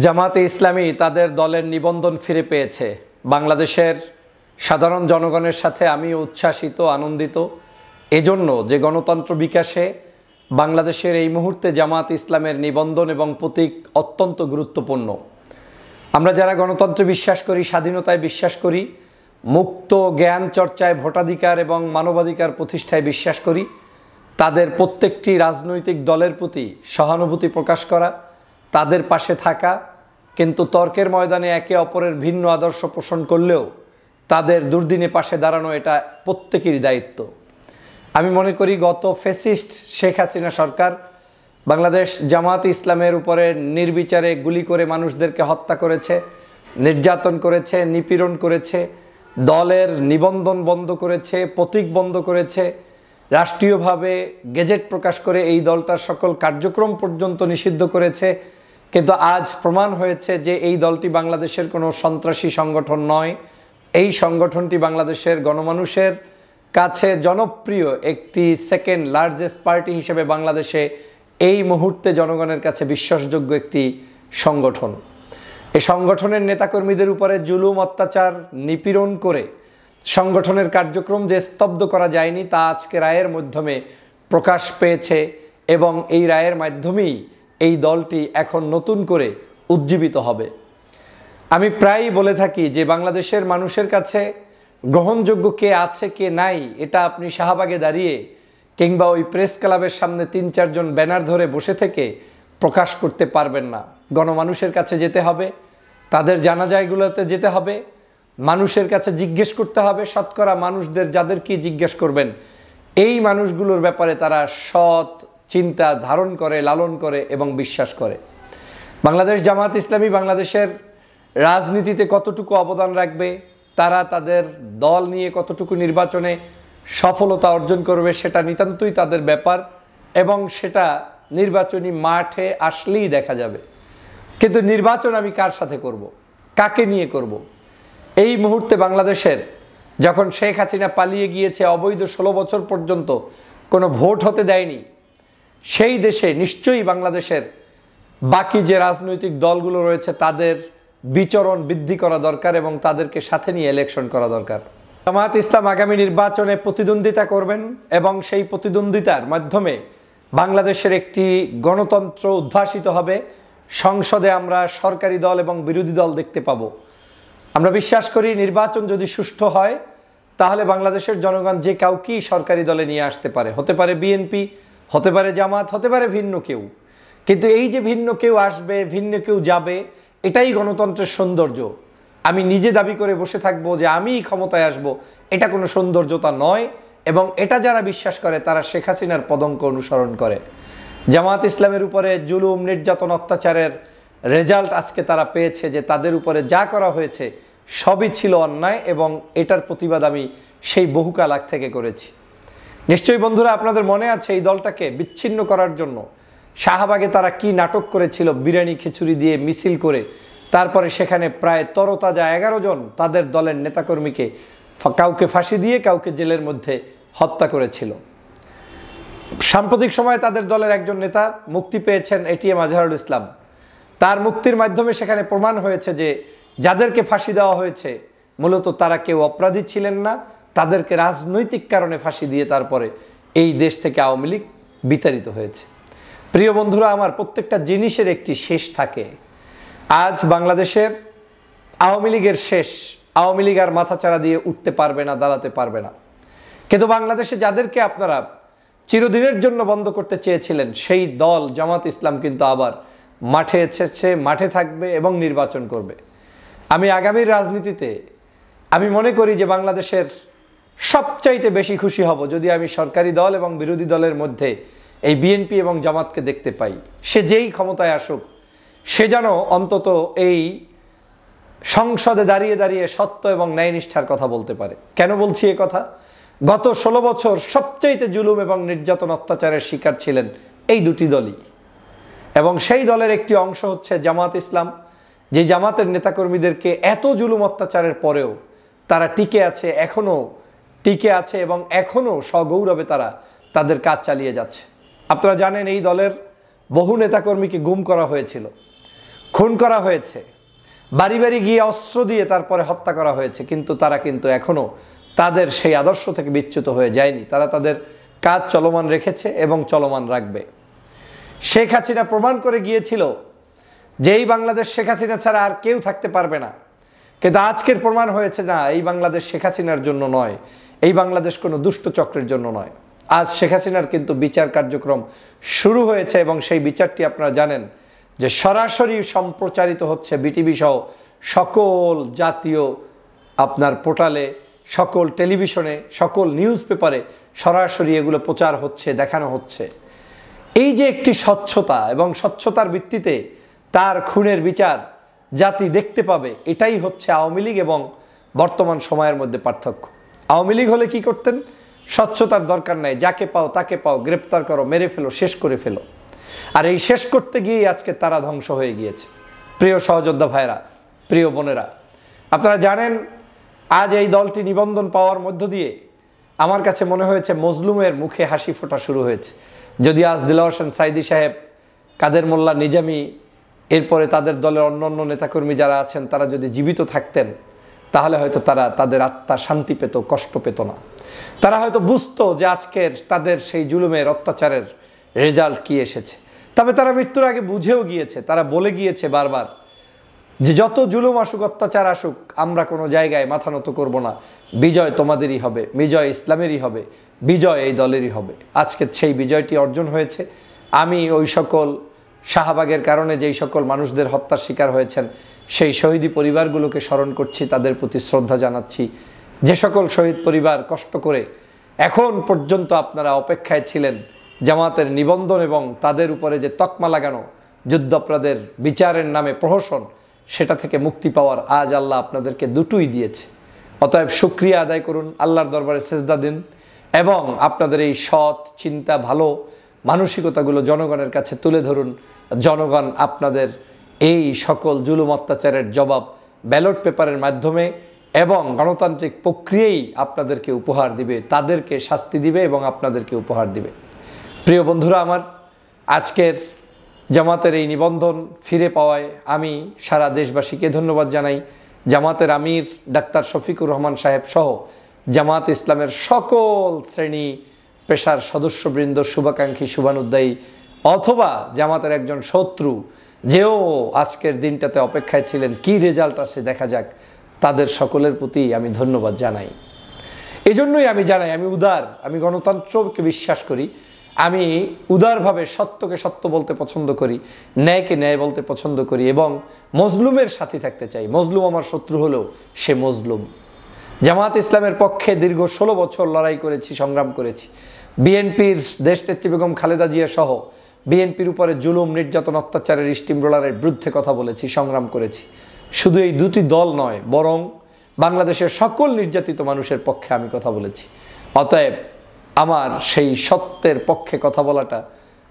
জামাতে ইসলামী তাদের দলের নিবন্ধন ফিরে পেয়েছে। বাংলাদেশের সাধারণ জনগণের সাথে আমি উচ্ছ্বাসিত, আনন্দিত এজন্য যে গণতন্ত্র বিকাশে বাংলাদেশের এই মুহূর্তে জামাত ইসলামের নিবন্ধন এবং প্রতীক অত্যন্ত গুরুত্বপূর্ণ। আমরা যারা গণতন্ত্রে বিশ্বাস করি, স্বাধীনতায় বিশ্বাস করি, মুক্ত জ্ঞান চর্চায়, ভোটাধিকার এবং মানবাধিকার প্রতিষ্ঠায় বিশ্বাস করি, তাদের প্রত্যেকটি রাজনৈতিক দলের প্রতি সহানুভূতি প্রকাশ করা, তাদের পাশে থাকা, কিন্তু তর্কের ময়দানে একে অপরের ভিন্ন আদর্শ পোষণ করলেও তাদের দুর্দিনে পাশে দাঁড়ানো এটা প্রত্যেকেরই দায়িত্ব। আমি মনে করি গত ফ্যাসিস্ট শেখ হাসিনা সরকার বাংলাদেশ জামাত ইসলামের উপরে নির্বিচারে গুলি করে মানুষদেরকে হত্যা করেছে, নির্যাতন করেছে, নিপীড়ন করেছে, দলের নিবন্ধন বন্ধ করেছে, প্রতীক বন্ধ করেছে, রাষ্ট্রীয়ভাবে গেজেট প্রকাশ করে এই দলটার সকল কার্যক্রম পর্যন্ত নিষিদ্ধ করেছে। কিন্তু আজ প্রমাণ হয়েছে যে এই দলটি বাংলাদেশের কোনো সন্ত্রাসী সংগঠন নয়। এই সংগঠনটি বাংলাদেশের গণমানুষের কাছে জনপ্রিয় একটি সেকেন্ড লার্জেস্ট পার্টি হিসেবে বাংলাদেশে এই মুহূর্তে জনগণের কাছে বিশ্বাসযোগ্য একটি সংগঠন। এই সংগঠনের নেতাকর্মীদের উপরে জুলুম, অত্যাচার, নিপীড়ন করে সংগঠনের কার্যক্রম যে স্তব্ধ করা যায়নি তা আজকে রায়ের মাধ্যমে প্রকাশ পেয়েছে এবং এই রায়ের মাধ্যমেই এই দলটি এখন নতুন করে উজ্জীবিত হবে। আমি প্রায়ই বলে থাকি যে বাংলাদেশের মানুষের কাছে গ্রহণযোগ্য কে আছে কে নাই এটা আপনি শাহবাগে দাঁড়িয়ে কিংবা ওই প্রেস ক্লাবের সামনে ৩-৪ জন ব্যানার ধরে বসে থেকে প্রকাশ করতে পারবেন না। গণমানুষের কাছে যেতে হবে, তাদের জানাজাগুলোতে যেতে হবে, মানুষের কাছে জিজ্ঞেস করতে হবে। শতকরা মানুষদের যাদেরকে জিজ্ঞেস করবেন এই মানুষগুলোর ব্যাপারে তারা সৎ চিন্তা ধারণ করে, লালন করে এবং বিশ্বাস করে। বাংলাদেশ জামাত ইসলামী বাংলাদেশের রাজনীতিতে কতটুকু অবদান রাখবে, তারা তাদের দল নিয়ে কতটুকু নির্বাচনে সফলতা অর্জন করবে সেটা নিতান্তই তাদের ব্যাপার এবং সেটা নির্বাচনী মাঠে আসলেই দেখা যাবে। কিন্তু নির্বাচন আমি কার সাথে করব, কাকে নিয়ে করব? এই মুহূর্তে বাংলাদেশের যখন শেখ হাসিনা পালিয়ে গিয়েছে, অবৈধ 16 বছর পর্যন্ত কোনো ভোট হতে দেয়নি, সেই দেশে নিশ্চয়ই বাংলাদেশের বাকি যে রাজনৈতিক দলগুলো রয়েছে তাদের বিচরণ বৃদ্ধি করা দরকার এবং তাদেরকে সাথে নিয়ে ইলেকশন করা দরকার। জামাত ইসলাম আগামী নির্বাচনে প্রতিদ্বন্দ্বিতা করবেন এবং সেই প্রতিদ্বন্দ্বিতার মাধ্যমে বাংলাদেশের একটি গণতন্ত্র উদ্ভাসিত হবে। সংসদে আমরা সরকারি দল এবং বিরোধী দল দেখতে পাব। আমরা বিশ্বাস করি নির্বাচন যদি সুষ্ঠু হয় তাহলে বাংলাদেশের জনগণ যে কাউকেই সরকারি দলে নিয়ে আসতে পারে। হতে পারে বিএনপি, হতে পারে জামাত, হতে পারে ভিন্ন কেউ। কিন্তু এই যে ভিন্ন কেউ আসবে, ভিন্ন কেউ যাবে, এটাই গণতন্ত্রের সৌন্দর্য। আমি নিজে দাবি করে বসে থাকবো যে আমিই ক্ষমতায় আসব, এটা কোনো সৌন্দর্যতা নয় এবং এটা যারা বিশ্বাস করে তারা শেখ হাসিনার পদঙ্ক অনুসরণ করে। জামাত ইসলামের উপরে জুলুম, নির্যাতন, অত্যাচারের রেজাল্ট আজকে তারা পেয়েছে যে তাদের উপরে যা করা হয়েছে সবই ছিল অন্যায় এবং এটার প্রতিবাদ আমি সেই বহুকাল আগ থেকে করেছি। নিশ্চয়ই বন্ধুরা আপনাদের মনে আছে এই দলটাকে বিচ্ছিন্ন করার জন্য শাহবাগে তারা কি নাটক করেছিল, বিরিয়ানি খিচুড়ি দিয়ে মিছিল করে তারপরে সেখানে প্রায় তরতাজা 11 জন তাদের দলের নেতাকর্মীকে কাউকে ফাঁসি দিয়ে কাউকে জেলের মধ্যে হত্যা করেছিল। সাম্প্রতিক সময়ে তাদের দলের একজন নেতা মুক্তি পেয়েছেন, এটিএম আজহারুল ইসলাম। তার মুক্তির মাধ্যমে সেখানে প্রমাণ হয়েছে যে যাদেরকে ফাঁসি দেওয়া হয়েছে মূলত তারা কেউ অপরাধী ছিলেন না, তাদেরকে রাজনৈতিক কারণে ফাঁসি দিয়ে তারপরে এই দেশ থেকে আওয়ামী লীগ বিতাড়িত হয়েছে। প্রিয় বন্ধুরা আমার, প্রত্যেকটা জিনিসের একটি শেষ থাকে। আজ বাংলাদেশের আওয়ামী লীগের শেষ, আওয়ামী লীগ আর মাথাচাড়া দিয়ে উঠতে পারবে না, দাঁড়াতে পারবে না। কিন্তু বাংলাদেশে যাদেরকে আপনারা চিরদিনের জন্য বন্ধ করতে চেয়েছিলেন সেই দল জামাত ইসলাম কিন্তু আবার মাঠে এসেছে, মাঠে থাকবে এবং নির্বাচন করবে। আমি আগামীর রাজনীতিতে আমি মনে করি যে বাংলাদেশের সবচাইতে বেশি খুশি হব যদি আমি সরকারি দল এবং বিরোধী দলের মধ্যে এই বিএনপি এবং জামাতকে দেখতে পাই। সে যেই ক্ষমতায় আসুক সে যেন অন্তত এই সংসদে দাঁড়িয়ে দাঁড়িয়ে সত্য এবং ন্যায়নিষ্ঠার কথা বলতে পারে। কেন বলছি এ কথা? গত 16 বছর সবচাইতে জুলুম এবং নির্যাতন, অত্যাচারের শিকার ছিলেন এই দুটি দলই এবং সেই দলের একটি অংশ হচ্ছে জামাত ইসলাম, যে জামাতের নেতাকর্মীদেরকে এত জুলুম অত্যাচারের পরেও তারা টিকে আছে, এখনও টিকে আছে এবং এখনও সগৌরবে তারা তাদের কাজ চালিয়ে যাচ্ছে। আপনারা জানেন এই দলের বহু নেতাকর্মীকে গুম করা হয়েছিল। খুন করা হয়েছে, বাড়ি বাড়ি গিয়ে অস্ত্র দিয়ে তারপরে হত্যা করা হয়েছে, কিন্তু তারা কিন্তু এখনও তাদের সেই আদর্শ থেকে বিচ্যুত হয়ে যায়নি। তারা তাদের কাজ চলমান রেখেছে এবং চলমান রাখবে। শেখ হাসিনা প্রমাণ করে গিয়েছিল যে এই বাংলাদেশ শেখ হাসিনা ছাড়া আর কেউ থাকতে পারবে না, কিন্তু আজকের প্রমাণ হয়েছে না, এই বাংলাদেশ শেখ হাসিনার জন্য নয়, এই বাংলাদেশ কোনো দুষ্ট চক্রের জন্য নয়। আজ শেখ হাসিনার কিন্তু বিচার কার্যক্রম শুরু হয়েছে এবং সেই বিচারটি আপনারা জানেন যে সরাসরি সম্প্রচারিত হচ্ছে বিটিভি সহ সকল জাতীয় আপনার পোর্টালে, সকল টেলিভিশনে, সকল নিউজ পেপারে সরাসরি এগুলো প্রচার হচ্ছে, দেখানো হচ্ছে। এই যে একটি স্বচ্ছতা এবং স্বচ্ছতার ভিত্তিতে তার খুনের বিচার জাতি দেখতে পাবে, এটাই হচ্ছে আওয়ামী লীগ এবং বর্তমান সময়ের মধ্যে পার্থক্য। আওয়ামী লীগ হলে কি করতেন? স্বচ্ছতার দরকার নাই, যাকে পাও তাকে পাও, গ্রেপ্তার করো, মেরে ফেলো, শেষ করে ফেলো। আর এই শেষ করতে গিয়েই আজকে তারা ধ্বংস হয়ে গিয়েছে। প্রিয় সহযোদ্ধা ভাইরা, প্রিয় বোনেরা, আপনারা জানেন আজ এই দলটি নিবন্ধন পাওয়ার মধ্য দিয়ে আমার কাছে মনে হয়েছে মজলুমের মুখে হাসি ফোটা শুরু হয়েছে। যদি আজ দিলওয়ার হোসেন সাইদি সাহেব, কাদের মোল্লা নিজামী, এরপরে তাদের দলের অন্যান্য নেতাকর্মী যারা আছেন, তারা যদি জীবিত থাকতেন তাহলে হয়তো তারা তাদের আত্মা শান্তি পেত, কষ্ট পেত না। তারা হয়তো বুঝতো যে আজকের তাদের সেই জুলুমের অত্যাচারের রেজাল্ট কি এসেছে। তবে তারা মৃত্যুর আগে বুঝেও গিয়েছে, তারা বলে গিয়েছে বারবার যে যত জুলুম আসুক, অত্যাচার আসুক, আমরা কোনো জায়গায় মাথা নত করব না, বিজয় তোমাদেরই হবে, বিজয় ইসলামেরই হবে, বিজয় এই দলেরই হবে। আজকে সেই বিজয়টি অর্জন হয়েছে। আমি ওই সকল শাহবাগের কারণে যেই সকল মানুষদের হত্যার শিকার হয়েছেন সেই শহীদি পরিবারগুলোকে স্মরণ করছি, তাদের প্রতি শ্রদ্ধা জানাচ্ছি। যে সকল শহীদ পরিবার কষ্ট করে এখন পর্যন্ত আপনারা অপেক্ষায় ছিলেন জামাতের নিবন্ধন এবং তাদের উপরে যে তকমা লাগানো যুদ্ধাপরাধের বিচারের নামে প্রহসন, সেটা থেকে মুক্তি পাওয়ার আজ আল্লাহ আপনাদেরকে দুটোই দিয়েছে। অতএব শুকরিয়া আদায় করুন, আল্লাহর দরবারে সেজদা দিন এবং আপনাদের এই সৎ চিন্তা, ভালো মানসিকতাগুলো জনগণের কাছে তুলে ধরুন। জনগণ আপনাদের এই সকল জুলুম অত্যাচারের জবাব ব্যালট পেপারের মাধ্যমে এবং গণতান্ত্রিক প্রক্রিয়ায় আপনাদেরকে উপহার দিবে, তাদেরকে শাস্তি দিবে এবং আপনাদেরকে উপহার দিবে। প্রিয় বন্ধুরা আমার, আজকের জামাতের এই নিবন্ধন ফিরে পাওয়ায় আমি সারা দেশবাসীকে ধন্যবাদ জানাই। জামাতের আমির ডাক্তার শফিকুর রহমান সাহেব সহ জামাত ইসলামের সকল শ্রেণী পেশার সদস্যবৃন্দ, শুভাকাঙ্ক্ষী, শুভানুদ্দায়ী অথবা জামাতের একজন শত্রু যেও আজকের দিনটাতে অপেক্ষায় ছিলেন কি রেজাল্ট আসে দেখা যাক, তাদের সকলের প্রতি আমি ধন্যবাদ জানাই। এজন্যই আমি জানাই আমি উদার, আমি গণতন্ত্রকে বিশ্বাস করি, আমি উদারভাবে সত্যকে সত্য বলতে পছন্দ করি, ন্যায়কে ন্যায় বলতে পছন্দ করি এবং মজলুমের সাথী থাকতে চাই। মজলুম আমার শত্রু হলেও সে মজলুম। জামাত ইসলামের পক্ষে দীর্ঘ 16 বছর লড়াই করেছি, সংগ্রাম করেছি। বিএনপির দেশনেত্রী বেগম খালেদা জিয়া সহ বিএনপির উপরে জুলুম, নির্যাতন, অত্যাচারের স্টিম রোলারের বিরুদ্ধে কথা বলেছি, সংগ্রাম করেছি। শুধু এই দুটি দল নয়, বরং বাংলাদেশের সকল নির্যাতিত মানুষের পক্ষে আমি কথা বলেছি। অতএব আমার সেই সত্যের পক্ষে কথা বলাটা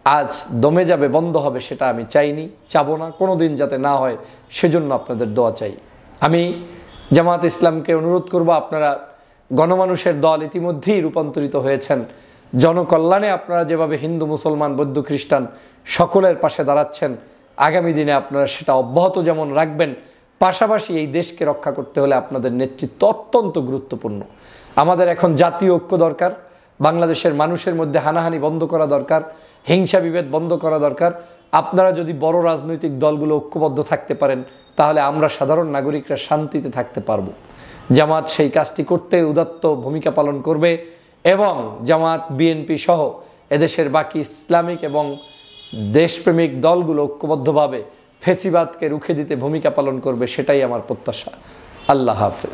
আজ দমে যাবে, বন্ধ হবে, সেটা আমি চাইনি, চাবো না, কোনো দিন যাতে না হয় সেজন্য আপনাদের দোয়া চাই। আমি জামাত ইসলামকে অনুরোধ করব, আপনারা গণমানুষের দল ইতিমধ্যেই রূপান্তরিত হয়েছেন। জনকল্যাণে আপনারা যেভাবে হিন্দু, মুসলমান, বৌদ্ধ, খ্রিস্টান সকলের পাশে দাঁড়াচ্ছেন, আগামী দিনে আপনারা সেটা অব্যাহত যেমন রাখবেন, পাশাপাশি এই দেশকে রক্ষা করতে হলে আপনাদের নেতৃত্ব অত্যন্ত গুরুত্বপূর্ণ। আমাদের এখন জাতীয় ঐক্য দরকার, বাংলাদেশের মানুষের মধ্যে হানাহানি বন্ধ করা দরকার, হিংসা বিভেদ বন্ধ করা দরকার। আপনারা যদি বড় রাজনৈতিক দলগুলো ঐক্যবদ্ধ থাকতে পারেন তাহলে আমরা সাধারণ নাগরিকরা শান্তিতে থাকতে পারবো। জামাত সেই কাজটি করতে উদাত্ত ভূমিকা পালন করবে এবং জামাত, বিএনপি সহ এদেশের বাকি ইসলামিক এবং দেশপ্রেমিক দলগুলো ঐক্যবদ্ধভাবে ফেসিবাদকে রুখে দিতে ভূমিকা পালন করবে, সেটাই আমার প্রত্যাশা। আল্লাহ হাফেজ।